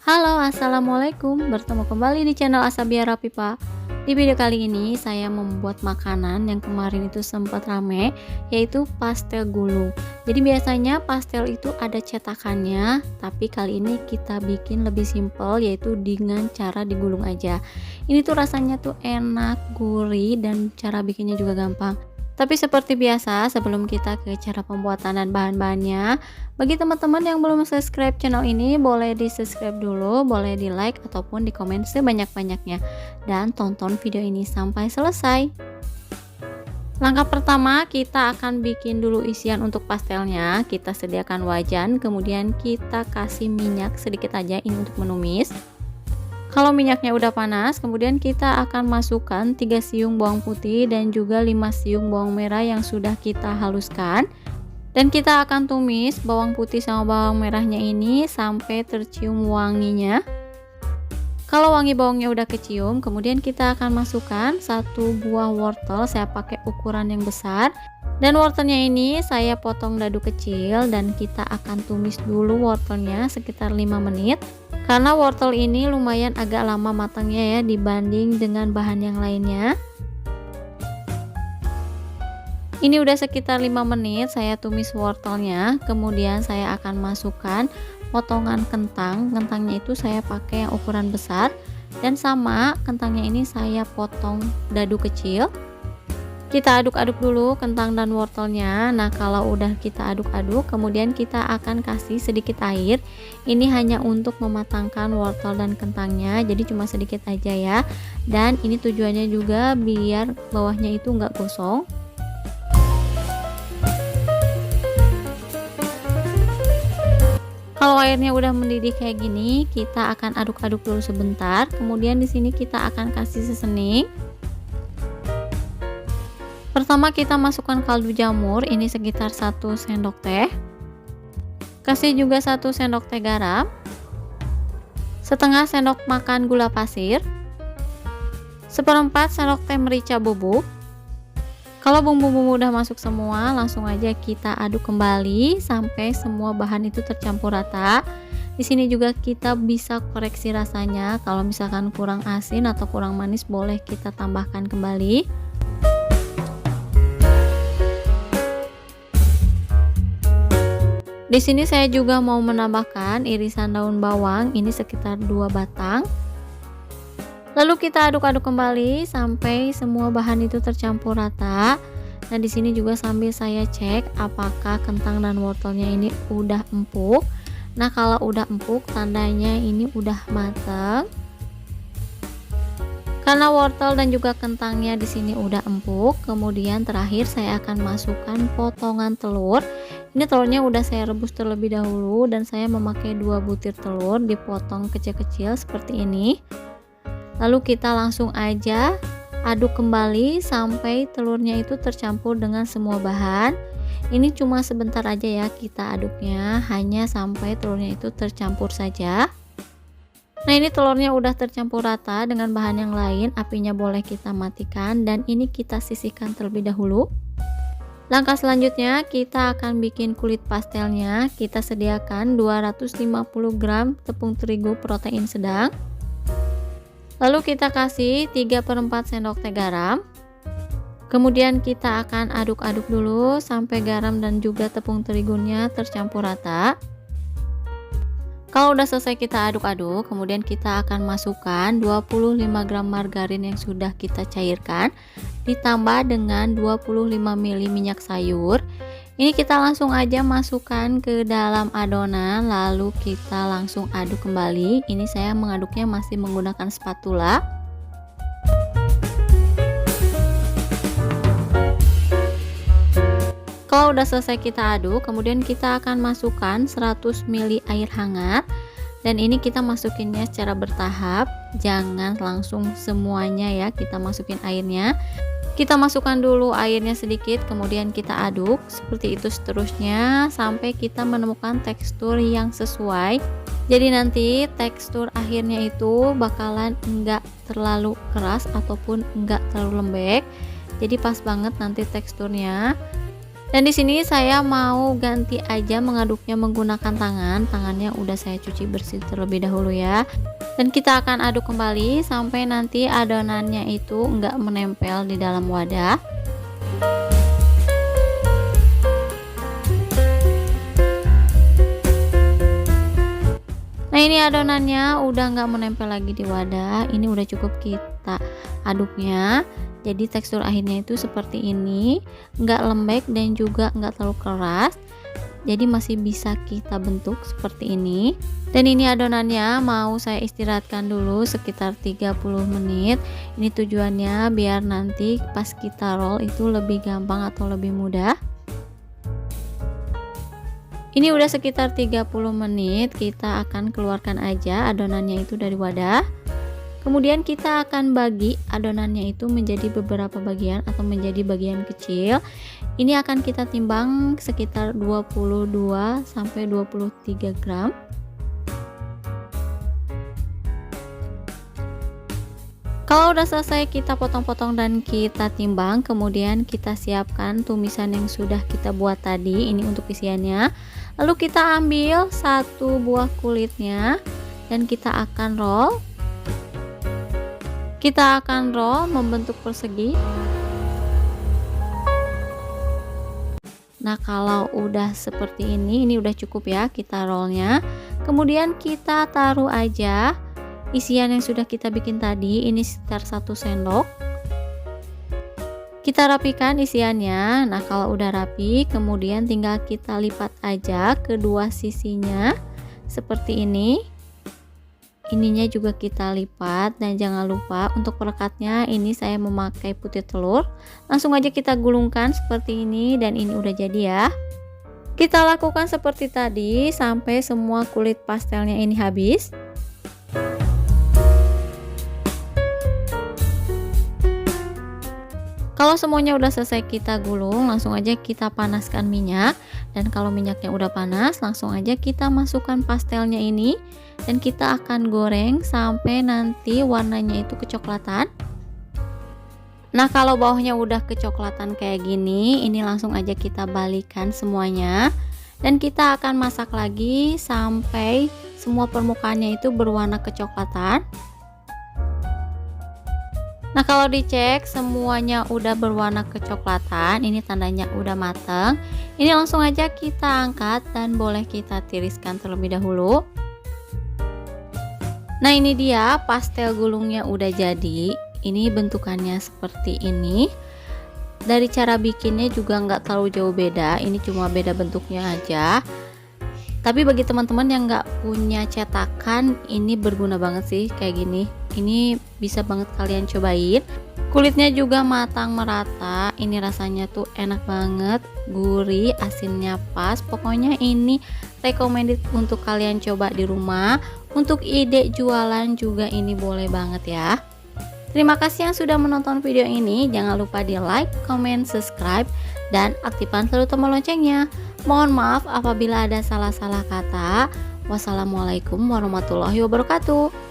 Halo, assalamualaikum. Bertemu kembali di channel Asabiara Pipa. Di video kali ini saya membuat makanan yang kemarin itu sempat rame, yaitu pastel gulung. Jadi biasanya pastel itu ada cetakannya, tapi kali ini kita bikin lebih simpel, yaitu dengan cara digulung aja. Ini tuh rasanya tuh enak, gurih, dan cara bikinnya juga gampang. Tapi seperti biasa, sebelum kita ke cara pembuatan dan bahan-bahannya, bagi teman-teman yang belum subscribe channel ini, boleh di subscribe dulu, boleh di like ataupun di komen sebanyak-banyaknya, dan tonton video ini sampai selesai. Langkah pertama, kita akan bikin dulu isian untuk pastelnya. Kita sediakan wajan, kemudian kita kasih minyak sedikit aja, ini untuk menumis. Kalau minyaknya udah panas, kemudian kita akan masukkan 3 siung bawang putih dan juga 5 siung bawang merah yang sudah kita haluskan. Dan kita akan tumis bawang putih sama bawang merahnya ini sampai tercium wanginya. Kalau wangi bawangnya udah kecium, kemudian kita akan masukkan 1 buah wortel. Saya pakai ukuran yang besar. Dan wortelnya ini saya potong dadu kecil dan kita akan tumis dulu wortelnya sekitar 5 menit. Karena wortel ini lumayan agak lama matangnya ya dibanding dengan bahan yang lainnya. Ini udah sekitar 5 menit saya tumis wortelnya, kemudian saya akan masukkan potongan kentang. Kentangnya itu saya pakai yang ukuran besar dan sama kentangnya ini saya potong dadu kecil. Kita aduk-aduk dulu kentang dan wortelnya. Nah, kalau udah kita aduk-aduk, kemudian kita akan kasih sedikit air. Ini hanya untuk mematangkan wortel dan kentangnya, jadi cuma sedikit aja ya. Dan ini tujuannya juga biar bawahnya itu nggak gosong. Kalau airnya udah mendidih kayak gini, kita akan aduk-aduk dulu sebentar. Kemudian di sini kita akan kasih seasoning. Pertama kita masukkan kaldu jamur, ini sekitar 1 sendok teh. Kasih juga 1 sendok teh garam. Setengah sendok makan gula pasir. 1/4 sendok teh merica bubuk. Kalau bumbu-bumbu udah masuk semua, langsung aja kita aduk kembali sampai semua bahan itu tercampur rata. Di sini juga kita bisa koreksi rasanya. Kalau misalkan kurang asin atau kurang manis, boleh kita tambahkan kembali. Di sini saya juga mau menambahkan irisan daun bawang, ini sekitar 2 batang. Lalu kita aduk-aduk kembali sampai semua bahan itu tercampur rata. Nah, di sini juga sambil saya cek apakah kentang dan wortelnya ini udah empuk. Nah, kalau udah empuk tandanya ini udah matang. Karena wortel dan juga kentangnya di sini udah empuk, kemudian terakhir saya akan masukkan potongan telur. Ini telurnya udah saya rebus terlebih dahulu dan saya memakai 2 butir telur dipotong kecil-kecil seperti ini. Lalu kita langsung aja aduk kembali sampai telurnya itu tercampur dengan semua bahan. Ini cuma sebentar aja ya kita aduknya, hanya sampai telurnya itu tercampur saja. Nah, ini telurnya udah tercampur rata dengan bahan yang lain, apinya boleh kita matikan dan ini kita sisihkan terlebih dahulu. Langkah selanjutnya kita akan bikin kulit pastelnya. Kita sediakan 250 gram tepung terigu protein sedang. Lalu kita kasih 3/4 sendok teh garam. Kemudian kita akan aduk-aduk dulu sampai garam dan juga tepung terigunya tercampur rata. Kalau udah selesai kita aduk-aduk, kemudian kita akan masukkan 25 gram margarin yang sudah kita cairkan, ditambah dengan 25 ml minyak sayur. Ini kita langsung aja masukkan ke dalam adonan, lalu kita langsung aduk kembali. Ini saya mengaduknya masih menggunakan spatula. Kalau udah selesai kita aduk, kemudian kita akan masukkan 100 ml air hangat. Dan ini kita masukinnya secara bertahap, jangan langsung semuanya ya kita masukin airnya. Kita masukkan dulu airnya sedikit, kemudian kita aduk seperti itu seterusnya sampai kita menemukan tekstur yang sesuai. Jadi nanti tekstur akhirnya itu bakalan enggak terlalu keras ataupun enggak terlalu lembek. Jadi pas banget nanti teksturnya. Dan di sini saya mau ganti aja mengaduknya menggunakan tangan. Tangannya udah saya cuci bersih terlebih dahulu ya. Dan kita akan aduk kembali sampai nanti adonannya itu enggak menempel di dalam wadah. Nah, ini adonannya udah nggak menempel lagi di wadah. Ini udah cukup kita aduknya. Jadi tekstur akhirnya itu seperti ini, nggak lembek dan juga nggak terlalu keras. Jadi masih bisa kita bentuk seperti ini. Dan ini adonannya mau saya istirahatkan dulu sekitar 30 menit. Ini tujuannya biar nanti pas kita roll itu lebih gampang atau lebih mudah. Ini udah sekitar 30 menit, kita akan keluarkan aja adonannya itu dari wadah. Kemudian kita akan bagi adonannya itu menjadi beberapa bagian atau menjadi bagian kecil. Ini akan kita timbang sekitar 22 sampai 23 gram. Kalau udah selesai kita potong-potong dan kita timbang, kemudian kita siapkan tumisan yang sudah kita buat tadi. Ini untuk isiannya. Lalu kita ambil satu buah kulitnya dan kita akan roll. Kita akan roll membentuk persegi. Nah, kalau udah seperti ini udah cukup ya kita rollnya. Kemudian kita taruh aja isian yang sudah kita bikin tadi, ini sekitar 1 sendok. Kita rapikan isiannya. Nah, kalau udah rapi, kemudian tinggal kita lipat aja kedua sisinya seperti ini. Ininya juga kita lipat dan jangan lupa untuk perekatnya ini saya memakai putih telur. Langsung aja kita gulungkan seperti ini dan ini udah jadi ya. Kita lakukan seperti tadi sampai semua kulit pastelnya ini habis. Kalau semuanya udah selesai kita gulung, langsung aja kita panaskan minyak. Dan kalau minyaknya udah panas, langsung aja kita masukkan pastelnya ini. Dan kita akan goreng sampai nanti warnanya itu kecoklatan. Nah, kalau bawahnya udah kecoklatan kayak gini, ini langsung aja kita balikan semuanya. Dan kita akan masak lagi sampai semua permukaannya itu berwarna kecoklatan. Nah, kalau dicek semuanya udah berwarna kecoklatan, ini tandanya udah mateng. Ini langsung aja kita angkat dan boleh kita tiriskan terlebih dahulu. Nah, ini dia pastel gulungnya udah jadi. Ini bentukannya seperti ini. Dari cara bikinnya juga nggak terlalu jauh beda. Ini cuma beda bentuknya aja. Tapi bagi teman-teman yang nggak punya cetakan, ini berguna banget sih kayak gini. Ini bisa banget kalian cobain. Kulitnya juga matang merata. Ini rasanya tuh enak banget, gurih, asinnya pas. Pokoknya ini recommended untuk kalian coba di rumah. Untuk ide jualan juga ini boleh banget ya. Terima kasih yang sudah menonton video ini. Jangan lupa di like, comment, subscribe, dan aktifkan selalu tombol loncengnya. Mohon maaf apabila ada salah-salah kata. Wassalamualaikum warahmatullahi wabarakatuh.